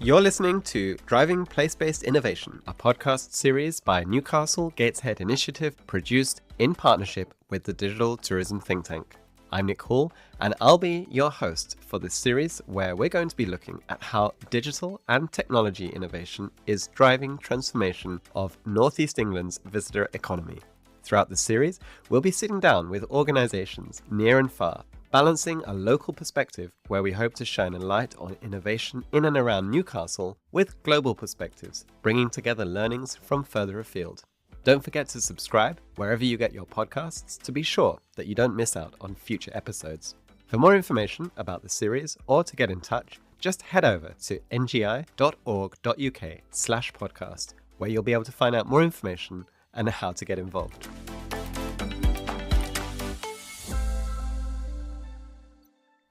You're listening to Driving Place-Based Innovation, a podcast series by Newcastle Gateshead Initiative, produced in partnership with the digital tourism think tank. I'm Nick Hall, and I'll be your host for this series where we're going to be looking at how digital and technology innovation is driving transformation of North East England's visitor economy. Throughout the series, we'll be sitting down with organisations near and far, balancing a local perspective where we hope to shine a light on innovation in and around Newcastle with global perspectives, bringing together learnings from further afield. Don't forget to subscribe wherever you get your podcasts to be sure that you don't miss out on future episodes. For more information about the series or to get in touch, just head over to ngi.org.uk/podcast, where you'll be able to find out more information and how to get involved.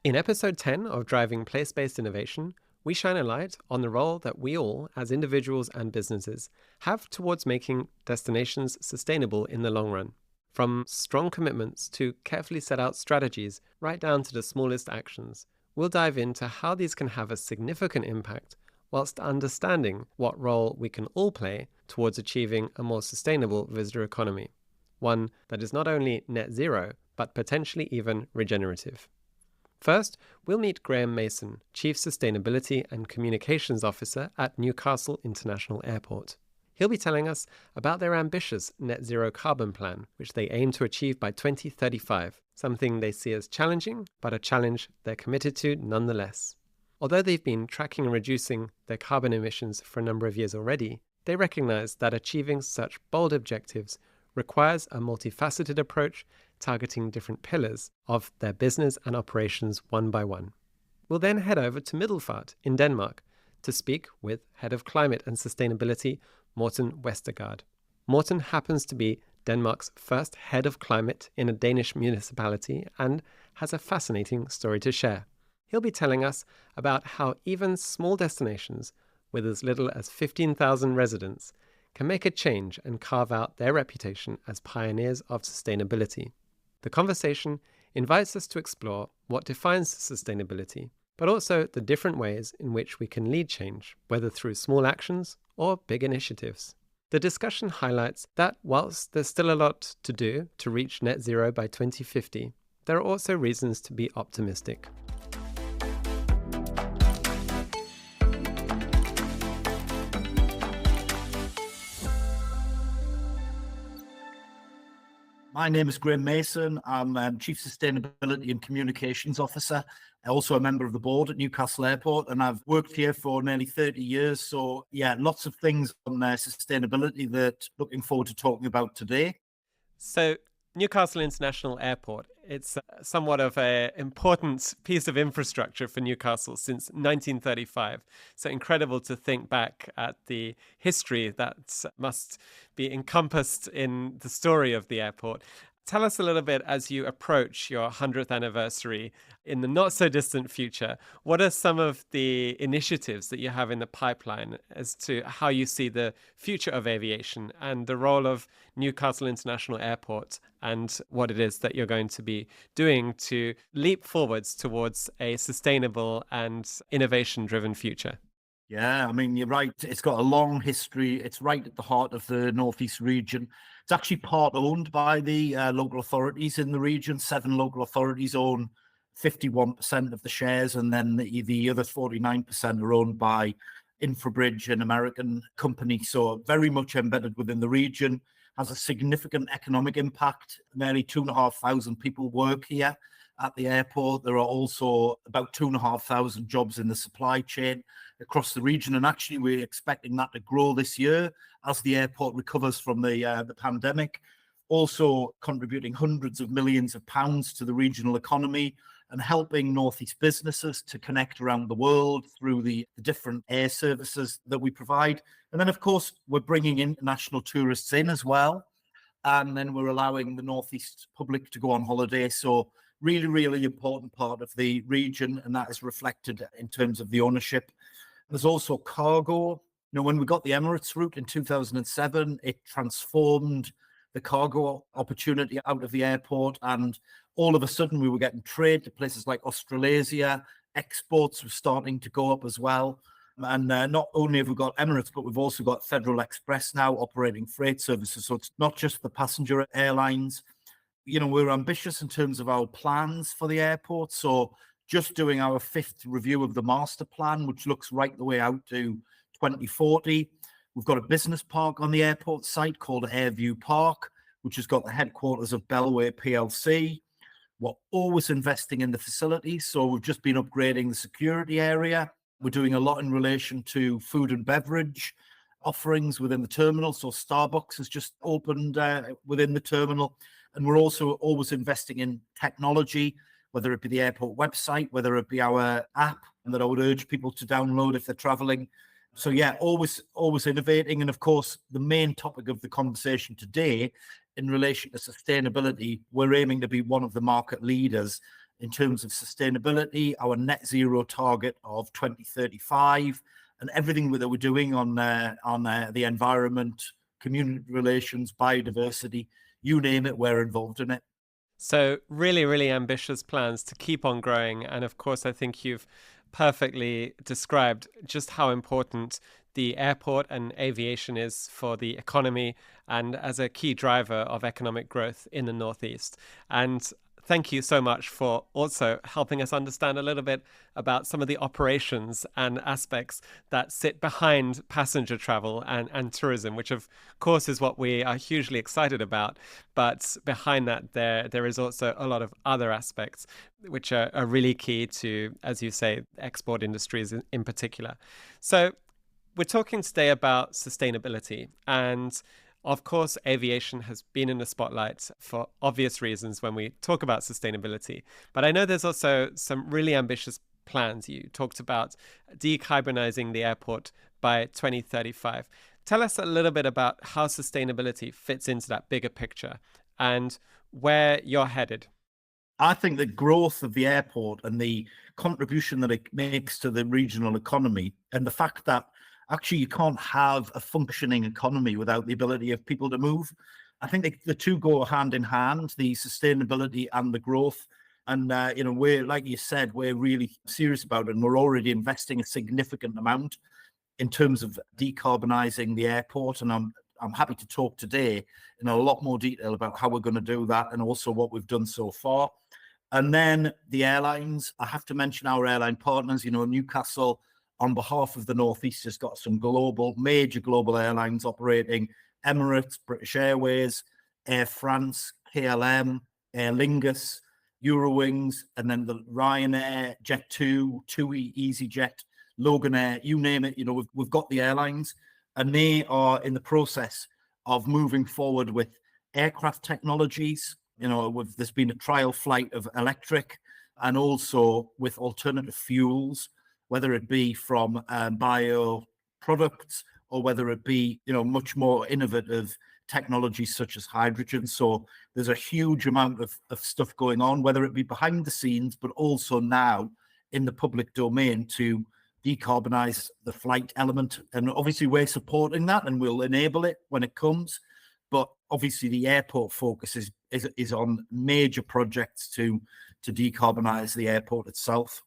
In episode 10 of Driving Place-Based Innovation, we shine a light on the role that we all, as individuals and businesses, have towards making destinations sustainable in the long run. From strong commitments to carefully set out strategies, right down to the smallest actions, we'll dive into how these can have a significant impact, whilst understanding what role we can all play towards achieving a more sustainable visitor economy, one that is not only net zero, but potentially even regenerative. First, we'll meet Graeme Mason, Chief Sustainability and Communications Officer at Newcastle International Airport. He'll be telling us about their ambitious net zero carbon plan, which they aim to achieve by 2035, something they see as challenging, but a challenge they're committed to nonetheless. Although they've been tracking and reducing their carbon emissions for a number of years already, they recognise that achieving such bold objectives requires a multifaceted approach targeting different pillars of their business and operations one by one. We'll then head over to Middelfart in Denmark to speak with Head of Climate and Sustainability, Morten Westergaard. Morten happens to be Denmark's first Head of Climate in a Danish municipality and has a fascinating story to share. He'll be telling us about how even small destinations with as little as 15,000 residents can make a change and carve out their reputation as pioneers of sustainability. The conversation invites us to explore what defines sustainability, but also the different ways in which we can lead change, whether through small actions or big initiatives. The discussion highlights that whilst there's still a lot to do to reach net zero by 2050, there are also reasons to be optimistic. My name is Graeme Mason. I'm Chief Sustainability and Communications Officer, also a member of the board at Newcastle Airport, and I've worked here for nearly 30 years. So yeah, lots of things on sustainability that looking forward to talking about today. So Newcastle International Airport, it's somewhat of an important piece of infrastructure for Newcastle since 1935. So incredible to think back at the history that must be encompassed in the story of the airport. Tell us a little bit, as you approach your 100th anniversary in the not so distant future, what are some of the initiatives that you have in the pipeline as to how you see the future of aviation and the role of Newcastle International Airport and what it is that you're going to be doing to leap forwards towards a sustainable and innovation-driven future? Yeah, I mean, you're right. It's got a long history. It's right at the heart of the Northeast region. It's actually part owned by the local authorities in the region. 7 local authorities own 51% of the shares, and then the other 49% are owned by Infrabridge, an American company. So very much embedded within the region, has a significant economic impact. Nearly 2,500 people work here at the airport. There are also about 2,500 jobs in the supply chain across the region, and actually we're expecting that to grow this year as the airport recovers from the pandemic, also contributing hundreds of millions of pounds to the regional economy and helping Northeast businesses to connect around the world through the different air services that we provide. And then, of course, we're bringing international tourists in as well, and then we're allowing the Northeast public to go on holiday. So really, really important part of the region, and that is reflected in terms of the ownership. There's also cargo. You know, when we got the Emirates route in 2007, it transformed the cargo opportunity out of the airport, and all of a sudden we were getting trade to places like Australasia. Exports were starting to go up as well. And not only have we got Emirates, but we've also got Federal Express now operating freight services. So it's not just the passenger airlines. We're ambitious in terms of our plans for the airport. So just doing our 5th review of the master plan, which looks right the way out to 2040. We've got a business park on the airport site called Airview Park, which has got the headquarters of Bellway PLC. We're always investing in the facilities. So we've just been upgrading the security area. We're doing a lot in relation to food and beverage offerings within the terminal. So Starbucks has just opened within the terminal. And we're also always investing in technology, whether it be the airport website, whether it be our app, and that I would urge people to download if they're traveling. So yeah, always innovating. And of course, the main topic of the conversation today in relation to sustainability, we're aiming to be one of the market leaders in terms of sustainability, our net zero target of 2035, and everything that we're doing on the environment, community relations, biodiversity, you name it, we're involved in it. So really, really ambitious plans to keep on growing. And of course, I think you've perfectly described just how important the airport and aviation is for the economy and as a key driver of economic growth in the Northeast. And thank you so much for also helping us understand a little bit about some of the operations and aspects that sit behind passenger travel and tourism, which of course is what we are hugely excited about. But behind that, there is also a lot of other aspects which are really key to, as you say, export industries in particular. So we're talking today about sustainability, and of course, aviation has been in the spotlight for obvious reasons when we talk about sustainability. But I know there's also some really ambitious plans. You talked about decarbonizing the airport by 2035. Tell us a little bit about how sustainability fits into that bigger picture and where you're headed. I think the growth of the airport and the contribution that it makes to the regional economy, and the fact that actually you can't have a functioning economy without the ability of people to move. I think the two go hand in hand, the sustainability and the growth. And, we're, like you said, we're really serious about it. And we're already investing a significant amount in terms of decarbonising the airport. And I'm happy to talk today in a lot more detail about how we're going to do that and also what we've done so far. And then the airlines, I have to mention our airline partners, Newcastle, on behalf of the Northeast, has got some major global airlines operating: Emirates, British Airways, Air France, KLM, Aer Lingus, Eurowings, and then the Ryanair, Jet2, TUI, EasyJet, Loganair, you name it. We've got the airlines, and they are in the process of moving forward with aircraft technologies. There's been a trial flight of electric, and also with alternative fuels, whether it be from bio products or whether it be, much more innovative technologies such as hydrogen. So there's a huge amount of stuff going on, whether it be behind the scenes, but also now in the public domain to decarbonize the flight element. And obviously we're supporting that and we'll enable it when it comes. But obviously the airport focus is on major projects to decarbonize the airport itself.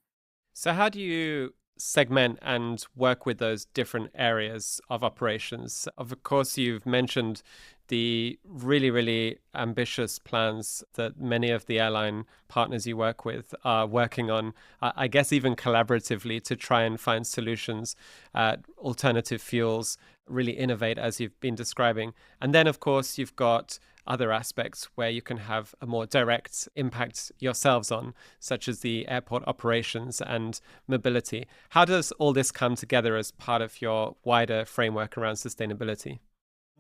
So how do you segment and work with those different areas of operations? Of course, you've mentioned the really, really ambitious plans that many of the airline partners you work with are working on, I guess even collaboratively, to try and find solutions, alternative fuels, really innovate as you've been describing. And then, of course, you've got other aspects where you can have a more direct impact yourselves on, such as the airport operations and mobility. How does all this come together as part of your wider framework around sustainability?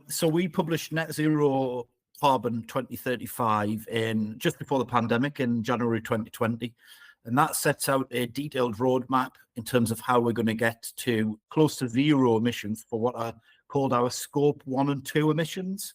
So we published Net Zero Carbon 2035 just before the pandemic in January 2020. And that sets out a detailed roadmap in terms of how we're going to get to close to zero emissions for what are called our scope 1 and 2 emissions,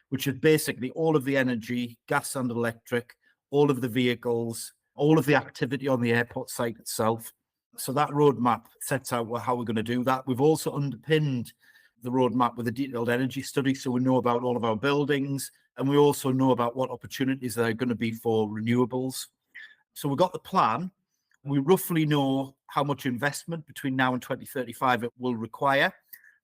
which is basically all of the energy, gas and electric, all of the vehicles, all of the activity on the airport site itself. So that roadmap sets out how we're going to do that. We've also underpinned the roadmap with a detailed energy study, so we know about all of our buildings, and we also know about what opportunities there are going to be for renewables. So we've got the plan. We roughly know how much investment between now and 2035 it will require,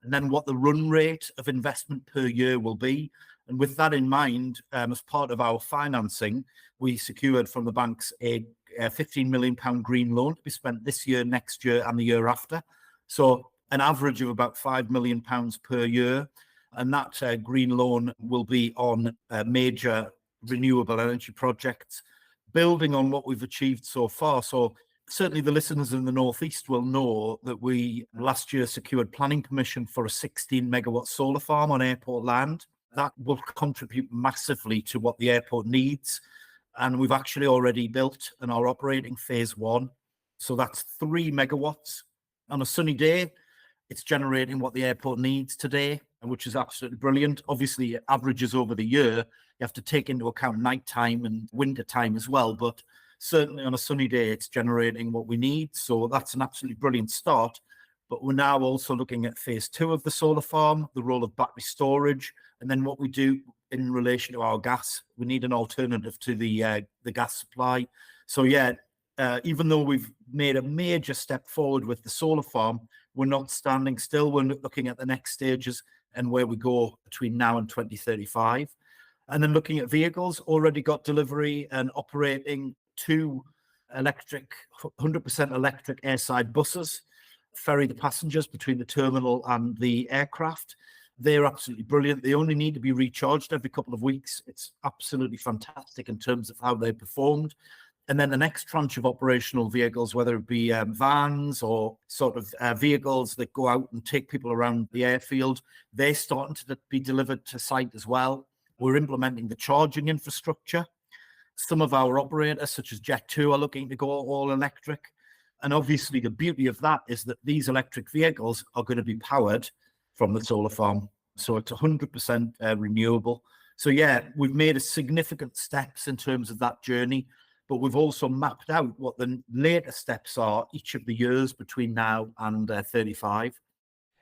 and then what the run rate of investment per year will be. And with that in mind, as part of our financing, we secured from the banks a £15 million green loan to be spent this year, next year, and the year after. So an average of about £5 million per year. And that green loan will be on major renewable energy projects, building on what we've achieved so far. So certainly the listeners in the Northeast will know that we last year secured planning permission for a 16 megawatt solar farm on airport land. That will contribute massively to what the airport needs. And we've actually already built and are operating phase one. So that's 3 megawatts. On a sunny day, it's generating what the airport needs today, which is absolutely brilliant. Obviously, it averages over the year. You have to take into account nighttime and winter time as well. But certainly on a sunny day, it's generating what we need. So that's an absolutely brilliant start. But we're now also looking at phase two of the solar farm, the role of battery storage, and then what we do in relation to our gas. We need an alternative to the gas supply. So yeah, even though we've made a major step forward with the solar farm, we're not standing still. We're looking at the next stages and where we go between now and 2035. And then looking at vehicles, already got delivery and operating 2 electric, 100% electric airside buses, ferry the passengers between the terminal and the aircraft. They're absolutely brilliant. They only need to be recharged every couple of weeks. It's absolutely fantastic in terms of how they performed. And then the next tranche of operational vehicles, whether it be vans or sort of vehicles that go out and take people around the airfield, they're starting to be delivered to site as well. We're implementing the charging infrastructure. Some of our operators, such as Jet2, are looking to go all electric. And obviously, the beauty of that is that these electric vehicles are going to be powered from the solar farm. So it's 100% renewable. So yeah, we've made a significant steps in terms of that journey, but we've also mapped out what the later steps are each of the years between now and 35.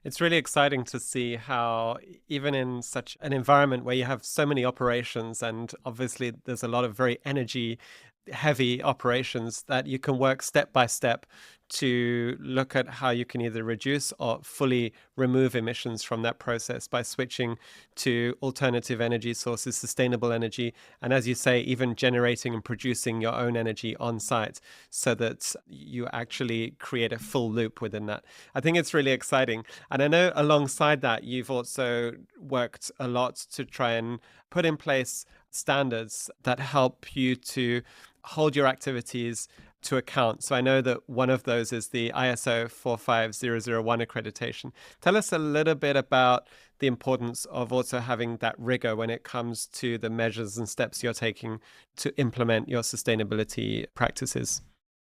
It's really exciting to see how even in such an environment where you have so many operations, and obviously there's a lot of very energy heavy operations, that you can work step by step to look at how you can either reduce or fully remove emissions from that process by switching to alternative energy sources, sustainable energy, and as you say, even generating and producing your own energy on site so that you actually create a full loop within that. I think it's really exciting. And I know alongside that, you've also worked a lot to try and put in place standards that help you to hold your activities to account. So I know that one of those is the ISO 45001 accreditation. Tell us a little bit about the importance of also having that rigor when it comes to the measures and steps you're taking to implement your sustainability practices.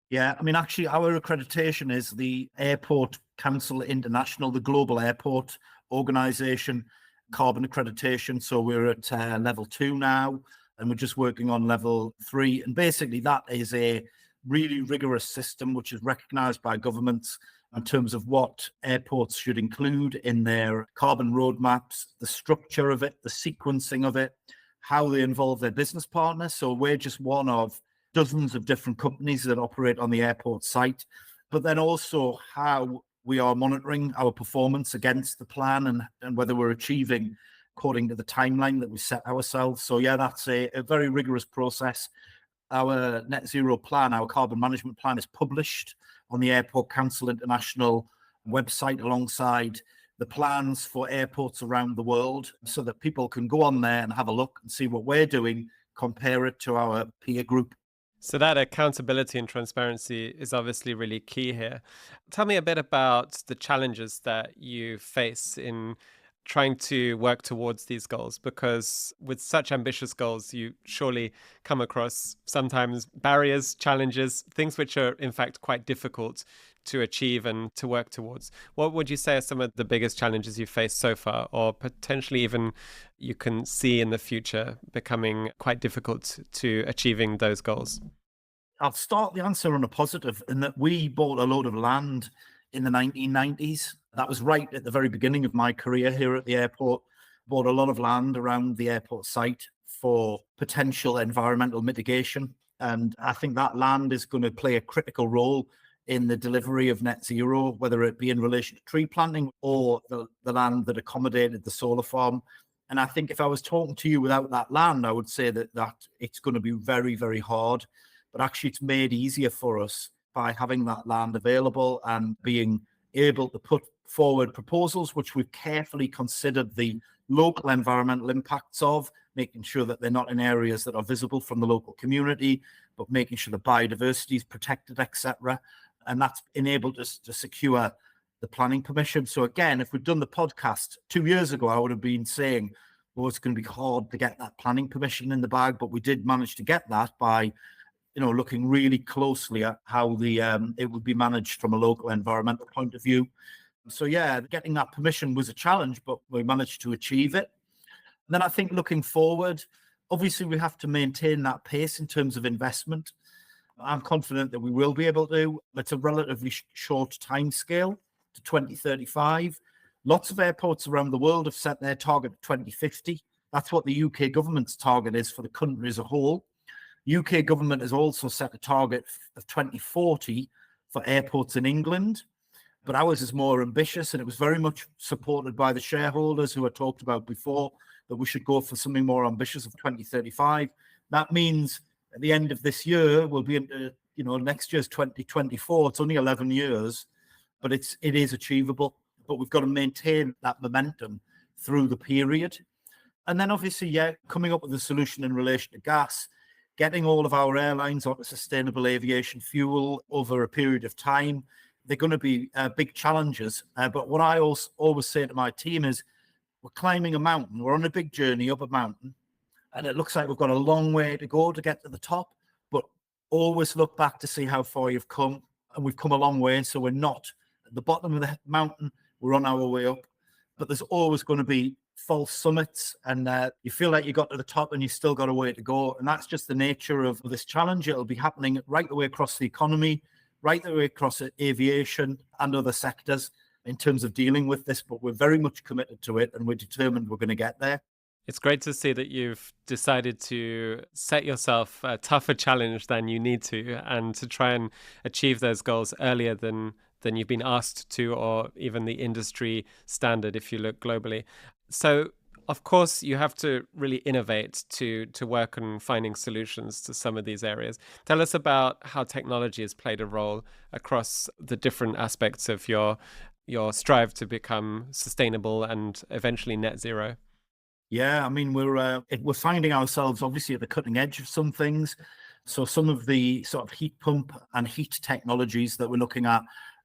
Yeah, I mean, actually, our accreditation is the Airport Council International, the global airport organization, carbon accreditation. So we're at level 2 now, and we're just working on level 3. And basically, that is a really rigorous system which is recognized by governments in terms of what airports should include in their carbon roadmaps, the structure of it, the sequencing of it, how they involve their business partners. So we're just one of dozens of different companies that operate on the airport site, but then also how we are monitoring our performance against the plan and whether we're achieving according to the timeline that we set ourselves. So yeah, that's a very rigorous process. Our net zero plan, our carbon management plan, is published on the Airport Council International website alongside the plans for airports around the world, so that people can go on there and have a look and see what we're doing, compare it to our peer group. So that accountability and transparency is obviously really key here. Tell me a bit about the challenges that you face in trying to work towards these goals, because with such ambitious goals, you surely come across sometimes barriers, challenges, things which are in fact quite difficult to achieve and to work towards. What would you say are some of the biggest challenges you've faced so far, or potentially even you can see in the future becoming quite difficult to achieving those goals? I'll start the answer on a positive, in that we bought a load of land in the 1990s. That was right at the very beginning of my career here at the airport. Bought a lot of land around the airport site for potential environmental mitigation. And I think that land is going to play a critical role in the delivery of net zero, whether it be in relation to tree planting or the land that accommodated the solar farm. And I think if I was talking to you without that land, I would say that it's going to be very, very hard. But actually, it's made easier for us by having that land available and being able to put forward proposals which we've carefully considered the local environmental impacts of, making sure that they're not in areas that are visible from the local community, but making sure the biodiversity is protected, etc. And that's enabled us to secure the planning permission. So again, if we'd done the podcast 2 years ago, I would have been saying, well, it's going to be hard to get that planning permission in the bag, but we did manage to get that by looking really closely at how it would be managed from a local environmental point of view. So yeah, getting that permission was a challenge, but we managed to achieve it. And then I think looking forward, obviously we have to maintain that pace in terms of investment. I'm confident that we will be able to. It's a relatively short time scale to 2035. Lots of airports around the world have set their target at 2050. That's what the UK government's target is for the country as a whole. UK government has also set a target of 2040 for airports in England, but ours is more ambitious, and it was very much supported by the shareholders who I talked about before, that we should go for something more ambitious of 2035. That means at the end of this year, we'll be into, next year's 2024. It's only 11 years, but it is achievable. But we've got to maintain that momentum through the period. And then obviously, coming up with a solution in relation to gas, getting all of our airlines onto sustainable aviation fuel over a period of time. They're going to be big challenges. But what I always say to my team is, we're climbing a mountain. We're on a big journey up a mountain, and it looks like we've got a long way to go to get to the top. But always look back to see how far you've come, and we've come a long way. So we're not at the bottom of the mountain. We're on our way up. But there's always going to be false summits, and you feel like you got to the top and you still got a way to go. And that's just the nature of this challenge. It'll be happening right the way across the economy, right the way across aviation and other sectors in terms of dealing with this. But we're very much committed to it, and we're determined we're going to get there. It's great to see that you've decided to set yourself a tougher challenge than you need to, and to try and achieve those goals earlier than you've been asked to, or even the industry standard if you look globally. So, of course, you have to really innovate to work on finding solutions to some of these areas. Tell us about how technology has played a role across the different aspects of your strive to become sustainable and eventually net zero. Yeah, I mean, we're finding ourselves obviously at the cutting edge of some things. So some of the sort of heat pump and heat technologies that we're looking at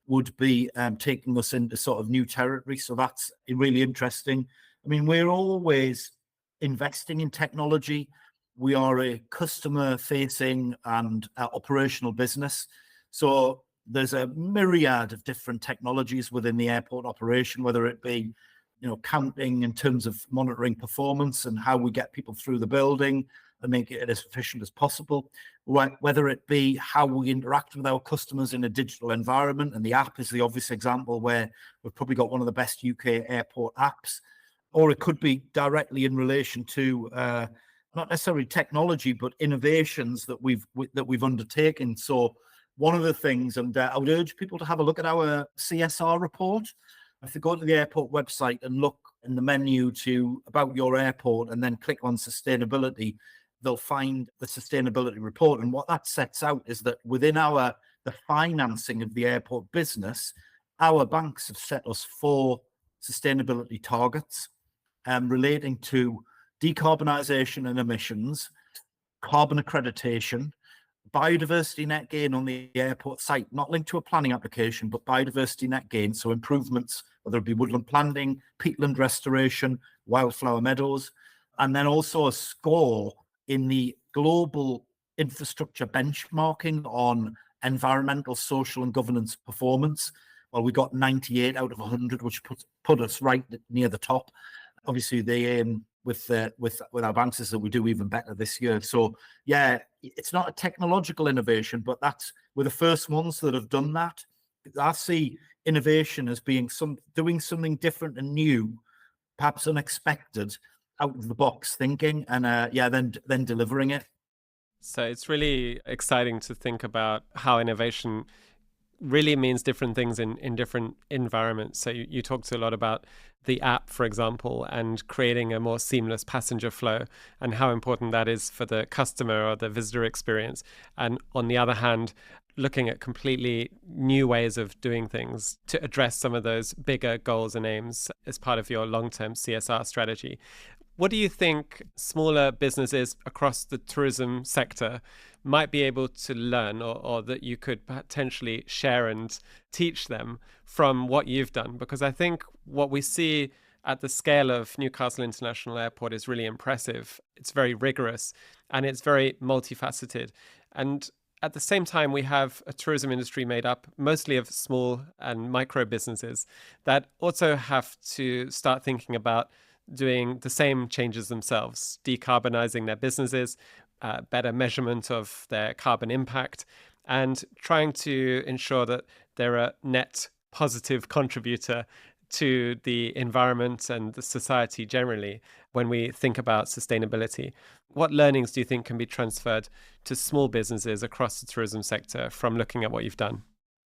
would be taking us into sort of new territory. So that's really interesting. I mean, we're always investing in technology. We are a customer-facing and operational business. So there's a myriad of different technologies within the airport operation, whether it be, counting in terms of monitoring performance and how we get people through the building and make it as efficient as possible, whether it be how we interact with our customers in a digital environment. And the app is the obvious example where we've probably got one of the best UK airport apps. Or it could be directly in relation to not necessarily technology, but innovations that we've undertaken. So one of the things, and I would urge people to have a look at our CSR report. If they go to the airport website and look in the menu to about your airport and then click on sustainability, they'll find the sustainability report. And what that sets out is that within the financing of the airport business, our banks have set us 4 sustainability targets relating to decarbonisation and emissions, carbon accreditation, biodiversity net gain on the airport site, not linked to a planning application, but biodiversity net gain. So improvements, whether it be woodland planting, peatland restoration, wildflower meadows, and then also a score in the global infrastructure benchmarking on environmental, social and governance performance. Well, we got 98 out of 100, which put us right near the top. Obviously, they aim with our banks is that we do even better this year. So yeah, it's not a technological innovation, but we're the first ones that have done that. I see innovation as being doing something different and new, perhaps unexpected, out of the box thinking, and then delivering it. So it's really exciting to think about how innovation really means different things in different environments. So you talked a lot about the app, for example, and creating a more seamless passenger flow and how important that is for the customer or the visitor experience. And on the other hand, looking at completely new ways of doing things to address some of those bigger goals and aims as part of your long-term CSR strategy. What do you think smaller businesses across the tourism sector might be able to learn, or that you could potentially share and teach them from what you've done? Because I think what we see at the scale of Newcastle International Airport is really impressive. It's very rigorous and it's very multifaceted. And at the same time, we have a tourism industry made up mostly of small and micro businesses that also have to start thinking about doing the same changes themselves, decarbonizing their businesses, better measurement of their carbon impact, and trying to ensure that they're a net positive contributor to the environment and the society generally when we think about sustainability. What learnings do you think can be transferred to small businesses across the tourism sector from looking at what you've done?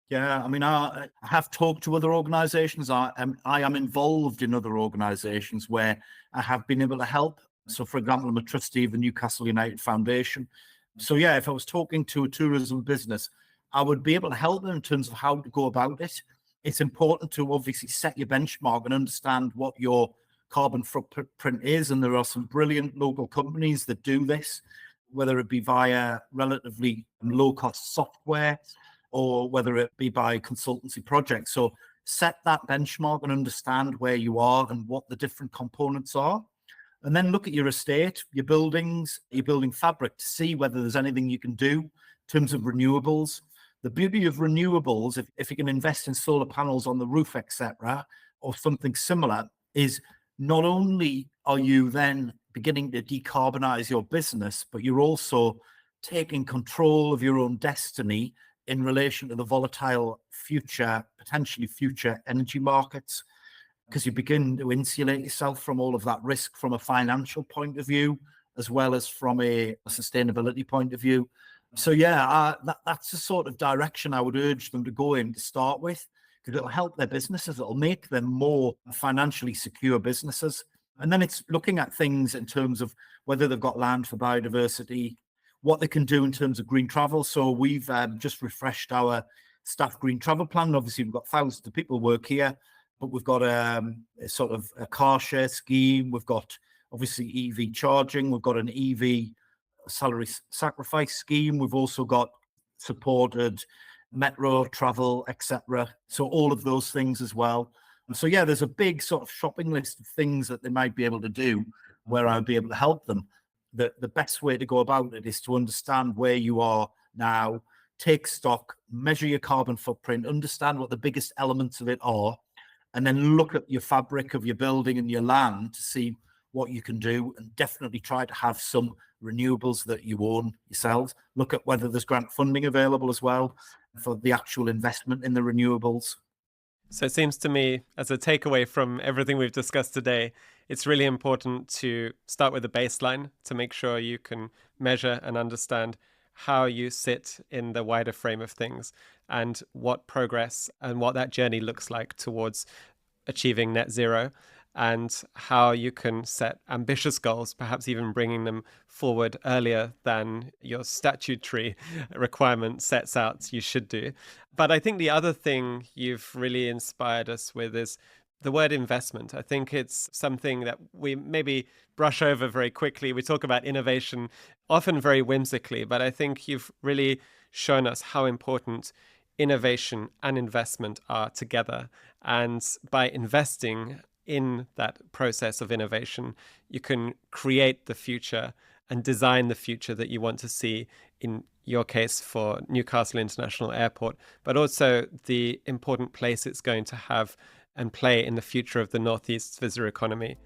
Yeah, I mean, I have talked to other organisations. I am involved in other organisations where I have been able to help. So, for example, I'm a trustee of the Newcastle United Foundation. So, yeah, if I was talking to a tourism business, I would be able to help them in terms of how to go about it. It's important to obviously set your benchmark and understand what your carbon footprint is. And there are some brilliant local companies that do this, whether it be via relatively low-cost software, or whether it be by consultancy projects. So set that benchmark and understand where you are and what the different components are. And then look at your estate, your buildings, your building fabric to see whether there's anything you can do in terms of renewables. The beauty of renewables, if you can invest in solar panels on the roof, etc., or something similar, is not only are you then beginning to decarbonize your business, but you're also taking control of your own destiny in relation to the volatile potentially future energy markets, because you begin to insulate yourself from all of that risk from a financial point of view, as well as from a sustainability point of view. So yeah, that's the sort of direction I would urge them to go in to start with, because it'll help their businesses. It'll make them more financially secure businesses. And then it's looking at things in terms of whether they've got land for biodiversity, what they can do in terms of green travel. So we've just refreshed our staff green travel plan. Obviously, we've got thousands of people work here, but we've got a sort of a car share scheme. We've got obviously EV charging. We've got an EV salary sacrifice scheme. We've also got supported metro travel, etc. So all of those things as well. And so yeah, there's a big sort of shopping list of things that they might be able to do where I'd be able to help them. The best way to go about it is to understand where you are now, take stock, measure your carbon footprint, understand what the biggest elements of it are, and then look at your fabric of your building and your land to see what you can do, and definitely try to have some renewables that you own yourselves. Look at whether there's grant funding available as well for the actual investment in the renewables. So it seems to me, as a takeaway from everything we've discussed today, it's really important to start with a baseline to make sure you can measure and understand how you sit in the wider frame of things and what progress and what that journey looks like towards achieving net zero, and how you can set ambitious goals, perhaps even bringing them forward earlier than your statutory requirement sets out you should do. But I think the other thing you've really inspired us with is the word investment. I think it's something that we maybe brush over very quickly. We talk about innovation often very whimsically, but I think you've really shown us how important innovation and investment are together. And by investing in that process of innovation, you can create the future and design the future that you want to see, in your case for Newcastle International Airport, but also the important place it's going to have and play in the future of the Northeast's visitor economy.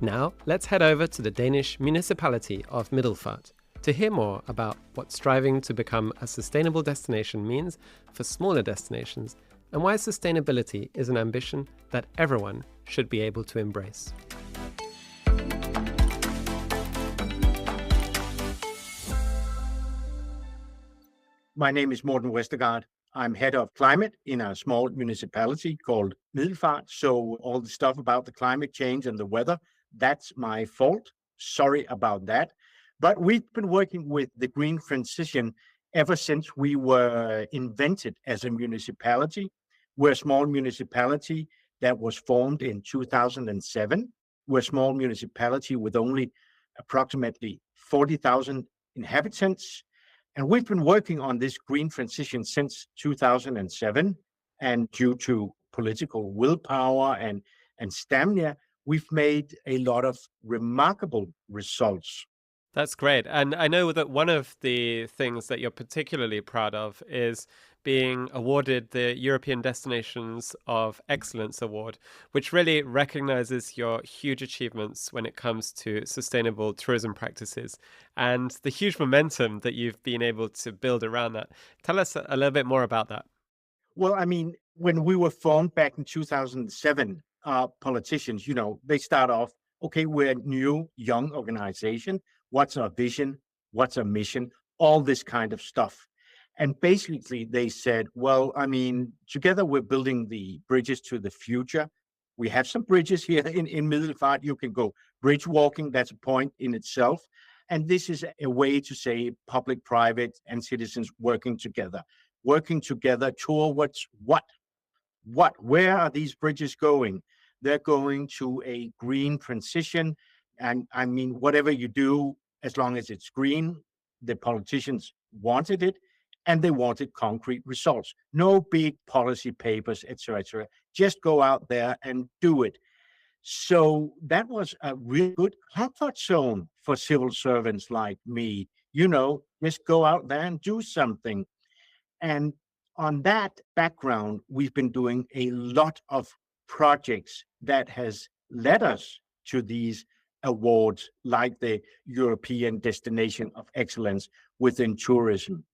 Now, let's head over to the Danish municipality of Middelfart to hear more about what striving to become a sustainable destination means for smaller destinations, and why sustainability is an ambition that everyone should be able to embrace. My name is Morten Westergaard. I'm head of climate in a small municipality called Middelfart. So all the stuff about the climate change and the weather, that's my fault. Sorry about that. But we've been working with the green transition ever since we were invented as a municipality. We're a small municipality that was formed in 2007. We're a small municipality with only approximately 40,000 inhabitants. And we've been working on this green transition since 2007. And due to political willpower and stamina, we've made a lot of remarkable results. That's great. And I know that one of the things that you're particularly proud of is being awarded the European Destinations of Excellence Award, which really recognizes your huge achievements when it comes to sustainable tourism practices and the huge momentum that you've been able to build around that. Tell us a little bit more about that. Well, I mean, when we were formed back in 2007, politicians, they start off, okay, we're a new, young organization. What's our vision? What's our mission? All this kind of stuff. And basically they said, well, I mean, together we're building the bridges to the future. We have some bridges here in Middelfart. You can go bridge walking. That's a point in itself. And this is a way to say public, private, and citizens working together towards what? Where are these bridges going? They're going to a green transition. And I mean, whatever you do, as long as it's green, the politicians wanted it, and they wanted concrete results. No big policy papers, etc., etc. Just go out there and do it. So that was a really good comfort zone for civil servants like me. Just go out there and do something. And on that background, we've been doing a lot of projects that has led us to these awards, like the European Destination of Excellence within tourism.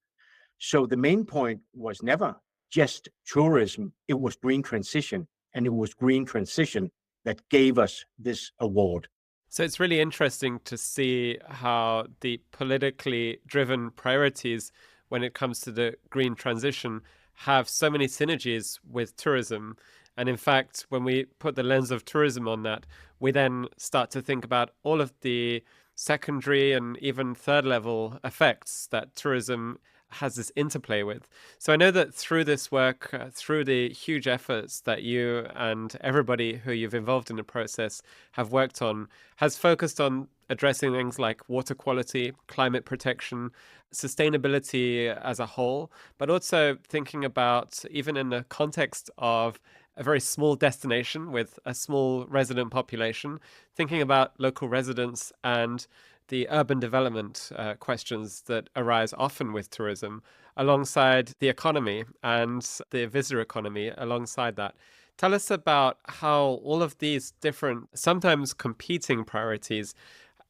So the main point was never just tourism, it was green transition, and it was green transition that gave us this award. So it's really interesting to see how the politically driven priorities when it comes to the green transition have so many synergies with tourism. And in fact, when we put the lens of tourism on that, we then start to think about all of the secondary and even third level effects that tourism has this interplay with. So I know that through this work, through the huge efforts that you and everybody who you've involved in the process have worked on, has focused on addressing things like water quality, climate protection, sustainability as a whole, but also thinking about, even in the context of a very small destination with a small resident population, thinking about local residents and the urban development questions that arise often with tourism, alongside the economy and the visitor economy alongside that. Tell us about how all of these different, sometimes competing priorities,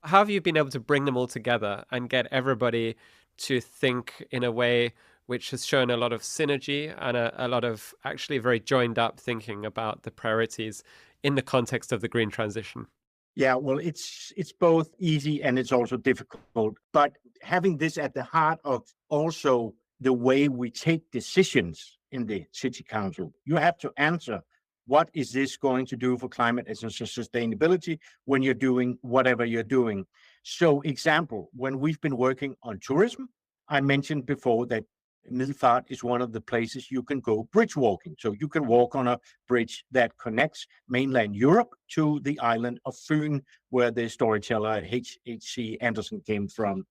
how have you been able to bring them all together and get everybody to think in a way which has shown a lot of synergy and a lot of actually very joined up thinking about the priorities in the context of the green transition? Yeah, well, it's both easy and it's also difficult. But having this at the heart of also the way we take decisions in the city council, you have to answer, what is this going to do for climate and sustainability when you're doing whatever you're doing? So example, when we've been working on tourism, I mentioned before that Middelfart is one of the places you can go bridge walking. So you can walk on a bridge that connects mainland Europe to the island of Fyn, where the storyteller H.C. Andersen came from.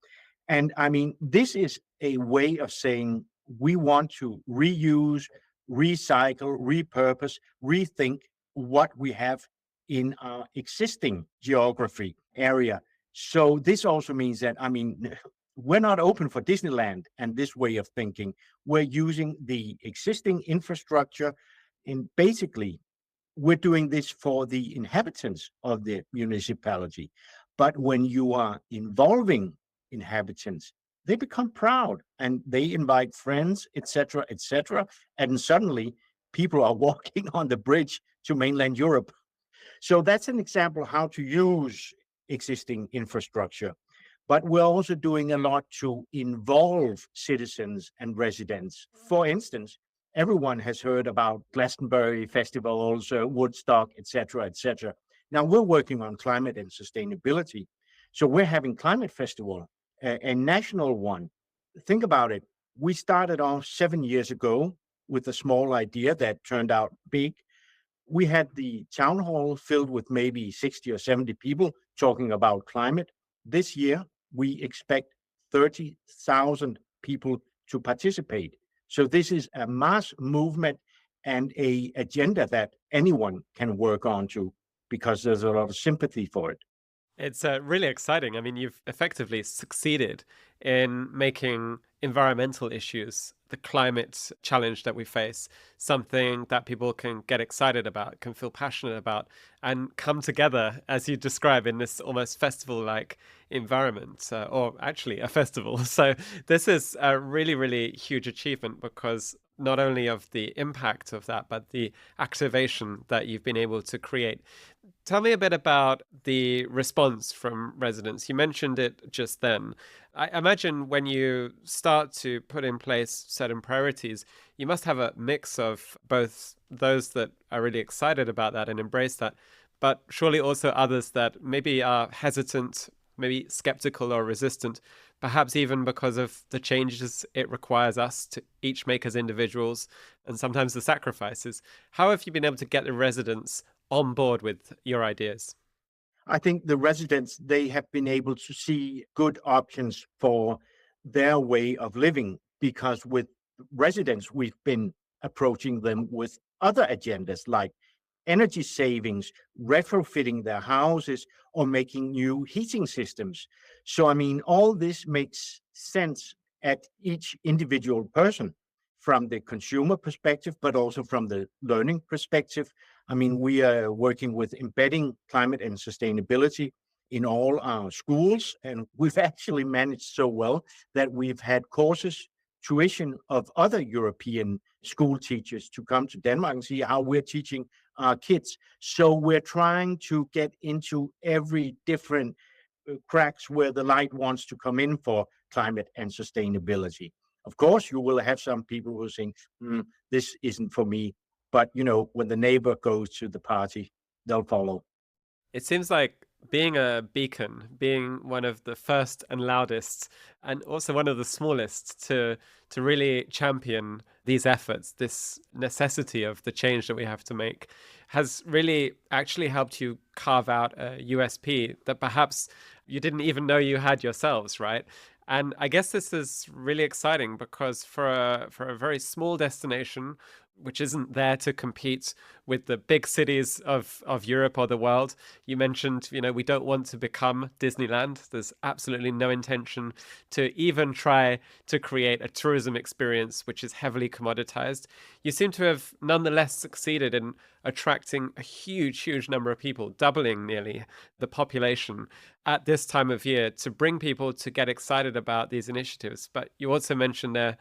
And I mean, this is a way of saying we want to reuse, recycle, repurpose, rethink what we have in our existing geography area. So this also means that, I mean, we're not open for Disneyland and this way of thinking. We're using the existing infrastructure, and basically we're doing this for the inhabitants of the municipality. But when you are involving inhabitants, they become proud and they invite friends, etc., etc. And suddenly people are walking on the bridge to mainland Europe. So that's an example of how to use existing infrastructure. But we're also doing a lot to involve citizens and residents. For instance, everyone has heard about Glastonbury festivals, Woodstock, etc., etc. Now we're working on climate and sustainability. So we're having climate festival, a national one. Think about it. We started off 7 years ago with a small idea that turned out big. We had the town hall filled with maybe 60 or 70 people talking about climate. This year, we expect 30,000 people to participate. So this is a mass movement and a agenda that anyone can work on to, because there's a lot of sympathy for it. It's really exciting. I mean, you've effectively succeeded in making environmental issues, the climate challenge that we face, something that people can get excited about, can feel passionate about, and come together, as you describe, in this almost festival-like environment, or actually a festival. So this is a really, really huge achievement, because not only of the impact of that, but the activation that you've been able to create. Tell me a bit about the response from residents. You mentioned it just then. I imagine when you start to put in place certain priorities, you must have a mix of both those that are really excited about that and embrace that, but surely also others that maybe are hesitant, maybe skeptical or resistant, perhaps even because of the changes it requires us to each make as individuals, and sometimes the sacrifices. How have you been able to get the residents on board with your ideas? I think the residents, they have been able to see good options for their way of living, because with residents, we've been approaching them with other agendas like energy savings, retrofitting their houses, or making new heating systems. So, I mean, all this makes sense at each individual person, from the consumer perspective, but also from the learning perspective. I mean, we are working with embedding climate and sustainability in all our schools, and we've actually managed so well that we've had courses, tuition of other European school teachers to come to Denmark and see how we're teaching our kids. So we're trying to get into every different cracks where the light wants to come in for climate and sustainability. Of course, you will have some people who think, this isn't for me. But, when the neighbor goes to the party, they'll follow. It seems like being a beacon, being one of the first and loudest, and also one of the smallest to really champion these efforts, this necessity of the change that we have to make, has really actually helped you carve out a USP that perhaps you didn't even know you had yourselves, right? And I guess this is really exciting, because for a very small destination, which isn't there to compete with the big cities of Europe or the world. You mentioned, we don't want to become Disneyland. There's absolutely no intention to even try to create a tourism experience which is heavily commoditized. You seem to have nonetheless succeeded in attracting a huge, huge number of people, doubling nearly the population at this time of year, to bring people to get excited about these initiatives. But you also mentioned there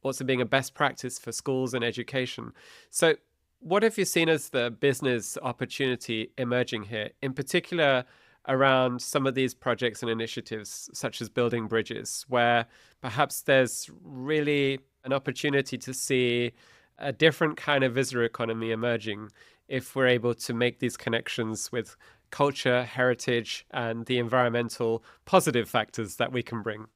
also being a best practice for schools and education. So what have you seen as the business opportunity emerging here, in particular around some of these projects and initiatives, such as building bridges, where perhaps there's really an opportunity to see a different kind of visitor economy emerging if we're able to make these connections with culture, heritage, and the environmental positive factors that we can bring?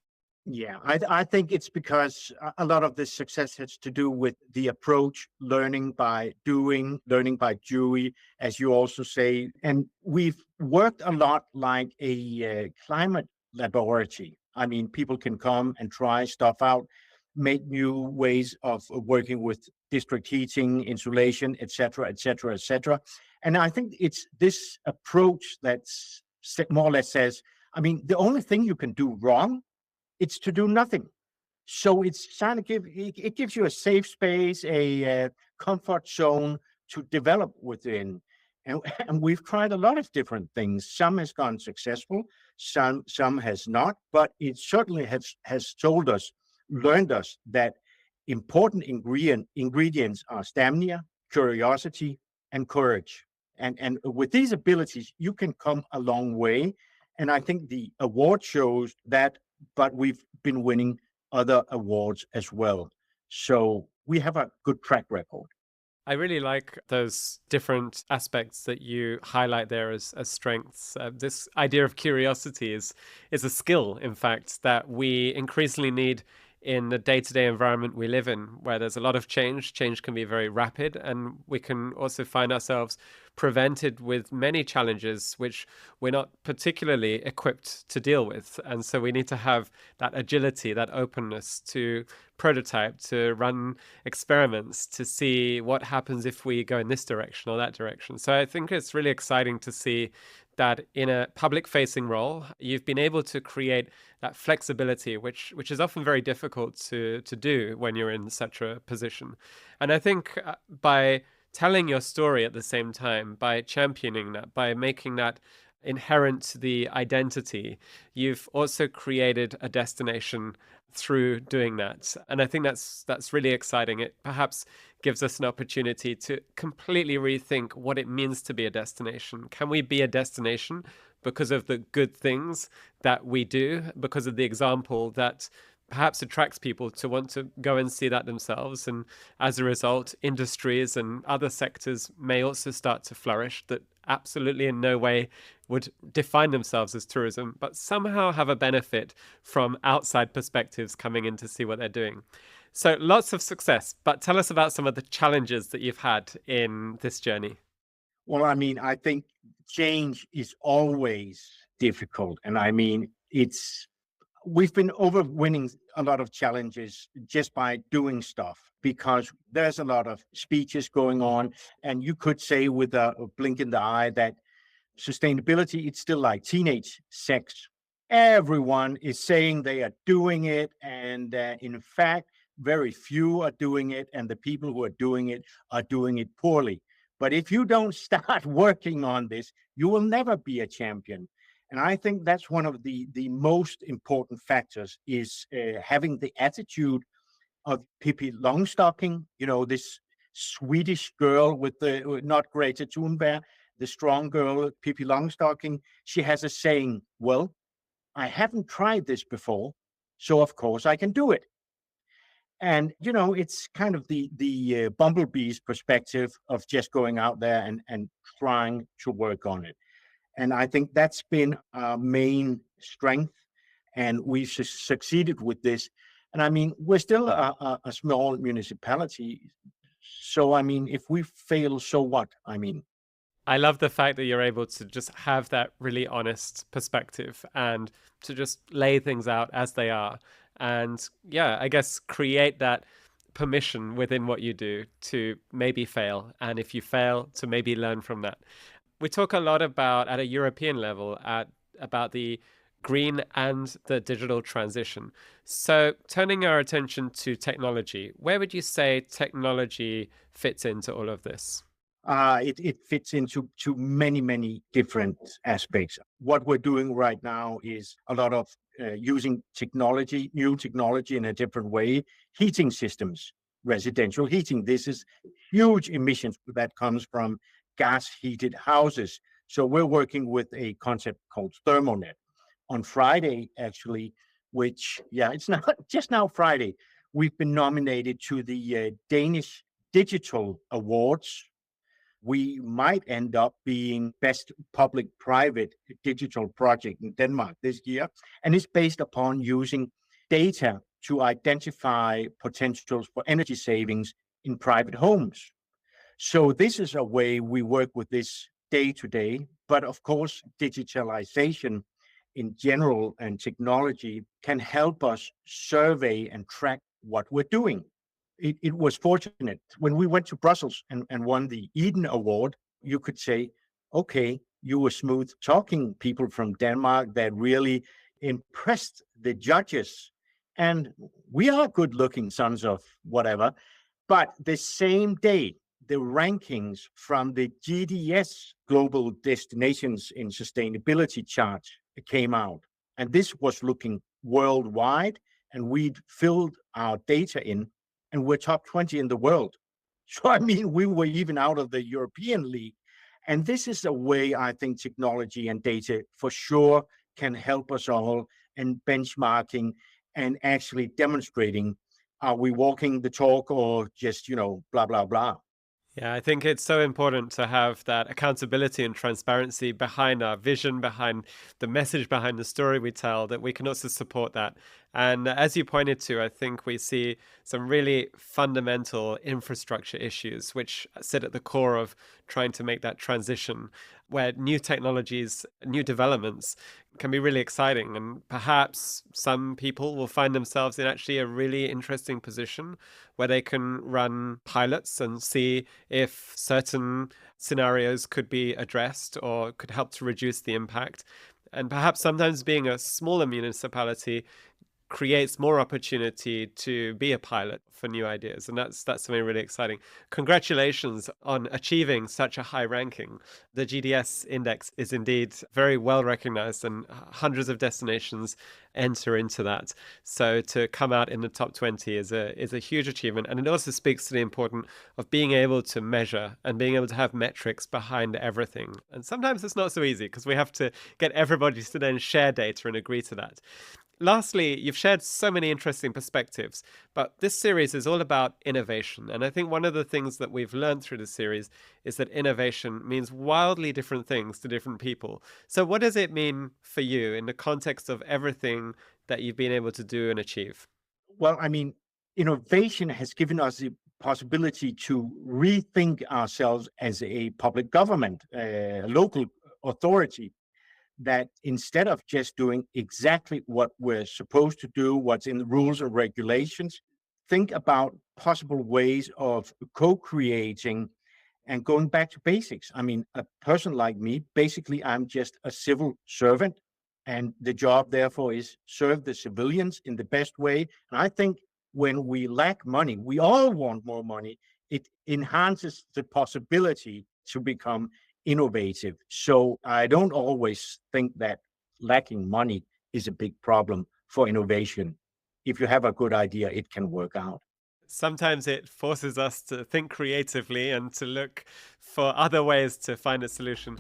Yeah, I think it's because a lot of this success has to do with the approach, learning by doing, learning by Dewey, as you also say. And we've worked a lot like a climate laboratory. I mean, people can come and try stuff out, make new ways of working with district heating, insulation, etc., etc., etc. And I think it's this approach that's more or less says, I mean, the only thing you can do wrong, it's to do nothing. So it's trying to it gives you a safe space, a comfort zone to develop within. And, and we've tried a lot of different things. Some has gone successful, some has not, but it certainly has learned us that important ingredients are stamina, curiosity, and courage. And with these abilities, you can come a long way. And I think the award shows that, but we've been winning other awards as well. So we have a good track record. I really like those different aspects that you highlight there as strengths. This idea of curiosity is a skill, in fact, that we increasingly need in the day-to-day environment we live in, where there's a lot of change. Change can be very rapid, and we can also find ourselves prevented with many challenges which we're not particularly equipped to deal with. And so we need to have that agility, that openness to prototype, to run experiments, to see what happens if we go in this direction or that direction. So I think it's really exciting to see that in a public facing role, you've been able to create that flexibility, which is often very difficult to do when you're in such a position. And I think by telling your story at the same time, by championing that, by making that inherent to the identity, you've also created a destination through doing that. And I think that's really exciting. It perhaps gives us an opportunity to completely rethink what it means to be a destination. Can we be a destination because of the good things that we do, because of the example that perhaps attracts people to want to go and see that themselves? And as a result, industries and other sectors may also start to flourish that absolutely in no way would define themselves as tourism, but somehow have a benefit from outside perspectives coming in to see what they're doing. So lots of success, but tell us about some of the challenges that you've had in this journey. Well, I mean, I think change is always difficult. And I mean, we've been overwinning a lot of challenges just by doing stuff, because there's a lot of speeches going on. And you could say with a blink in the eye that sustainability, it's still like teenage sex. Everyone is saying they are doing it. And in fact, very few are doing it. And the people who are doing it poorly. But if you don't start working on this, you will never be a champion. And I think that's one of the most important factors is having the attitude of Pippi Longstocking, this Swedish girl with not Greta Thunberg, the strong girl, Pippi Longstocking. She has a saying, well, I haven't tried this before, so of course I can do it. And, it's kind of the bumblebee's perspective of just going out there and trying to work on it. And I think that's been our main strength, and we've succeeded with this. And I mean, we're still a small municipality. So, I mean, if we fail, so what? I mean, I love the fact that you're able to just have that really honest perspective and to just lay things out as they are. And yeah, I guess create that permission within what you do to maybe fail. And if you fail, to maybe learn from that. We talk a lot about, at a European level, about the green and the digital transition. So turning our attention to technology, where would you say technology fits into all of this? It fits into many, many different aspects. What we're doing right now is a lot of using new technology in a different way. Heating systems, residential heating. This is huge emissions that comes from gas heated houses. So we're working with a concept called ThermoNet. On Friday, actually, it's not just now Friday, we've been nominated to the Danish Digital Awards. We might end up being best public-private digital project in Denmark this year. And it's based upon using data to identify potentials for energy savings in private homes. So this is a way we work with this day to day. But of course, digitalization in general and technology can help us survey and track what we're doing. It was fortunate when we went to Brussels and won the Eden Award. You could say, okay, you were smooth talking people from Denmark that really impressed the judges. And we are good looking sons of whatever. But the same day, the rankings from the GDS Global Destinations in Sustainability chart came out. And this was looking worldwide, and we'd filled our data in, and we're top 20 in the world. So, I mean, we were even out of the European League. And this is a way I think technology and data for sure can help us all in benchmarking and actually demonstrating, are we walking the talk or just, blah, blah, blah. Yeah, I think it's so important to have that accountability and transparency behind our vision, behind the message, behind the story we tell, that we can also support that. And as you pointed to, I think we see some really fundamental infrastructure issues which sit at the core of trying to make that transition, where new technologies, new developments can be really exciting. And perhaps some people will find themselves in actually a really interesting position where they can run pilots and see if certain scenarios could be addressed or could help to reduce the impact. And perhaps sometimes being a smaller municipality creates more opportunity to be a pilot for new ideas. And that's something really exciting. Congratulations on achieving such a high ranking. The GDS index is indeed very well recognized, and hundreds of destinations enter into that. So to come out in the top 20 is a huge achievement. And it also speaks to the importance of being able to measure and being able to have metrics behind everything. And sometimes it's not so easy because we have to get everybody to then share data and agree to that. Lastly, you've shared so many interesting perspectives, but this series is all about innovation. And I think one of the things that we've learned through the series is that innovation means wildly different things to different people. So what does it mean for you in the context of everything that you've been able to do and achieve? Well, innovation has given us the possibility to rethink ourselves as a public government, a local authority, that instead of just doing exactly what we're supposed to do, what's in the rules and regulations, think about possible ways of co-creating and going back to basics. A person like me, basically, I'm just a civil servant, and the job, therefore, is serve the civilians in the best way. And I think when we lack money, we all want more money. It enhances the possibility to become innovative. So I don't always think that lacking money is a big problem for innovation. If you have a good idea, it can work out. Sometimes it forces us to think creatively and to look for other ways to find a solution.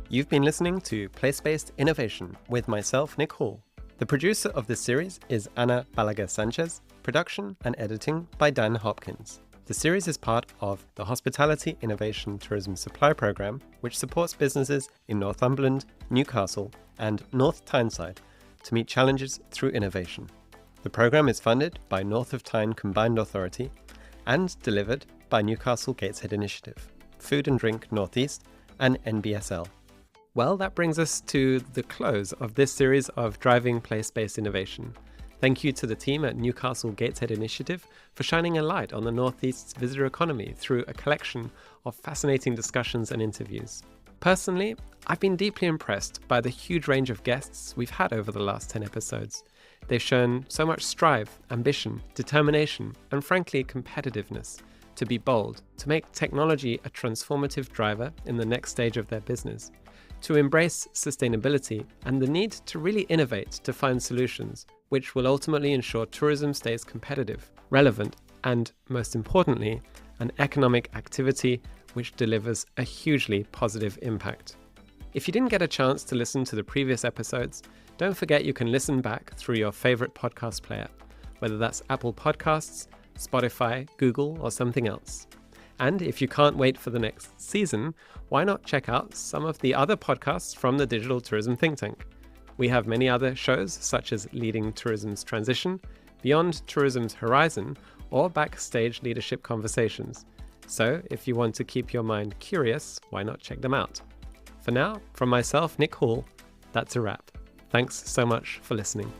You've been listening to Place-Based Innovation with myself, Nick Hall. The producer of this series is Ana Balaguer-Sanchez, production and editing by Dan Hopkins. The series is part of the Hospitality Innovation Tourism Supply Programme, which supports businesses in Northumberland, Newcastle and North Tyneside to meet challenges through innovation. The programme is funded by North of Tyne Combined Authority and delivered by Newcastle Gateshead Initiative, Food and Drink Northeast and NBSL. Well, that brings us to the close of this series of Driving Place-Based Innovation. Thank you to the team at Newcastle Gateshead Initiative for shining a light on the Northeast's visitor economy through a collection of fascinating discussions and interviews. Personally, I've been deeply impressed by the huge range of guests we've had over the last 10 episodes. They've shown so much strive, ambition, determination, and frankly, competitiveness to be bold, to make technology a transformative driver in the next stage of their business, to embrace sustainability and the need to really innovate to find solutions which will ultimately ensure tourism stays competitive, relevant, and most importantly, an economic activity which delivers a hugely positive impact. If you didn't get a chance to listen to the previous episodes, don't forget you can listen back through your favorite podcast player, whether that's Apple Podcasts, Spotify, Google, or something else. And if you can't wait for the next season, why not check out some of the other podcasts from the Digital Tourism Think Tank? We have many other shows such as Leading Tourism's Transition, Beyond Tourism's Horizon, or Backstage Leadership Conversations. So if you want to keep your mind curious, why not check them out? For now, from myself, Nick Hall, that's a wrap. Thanks so much for listening.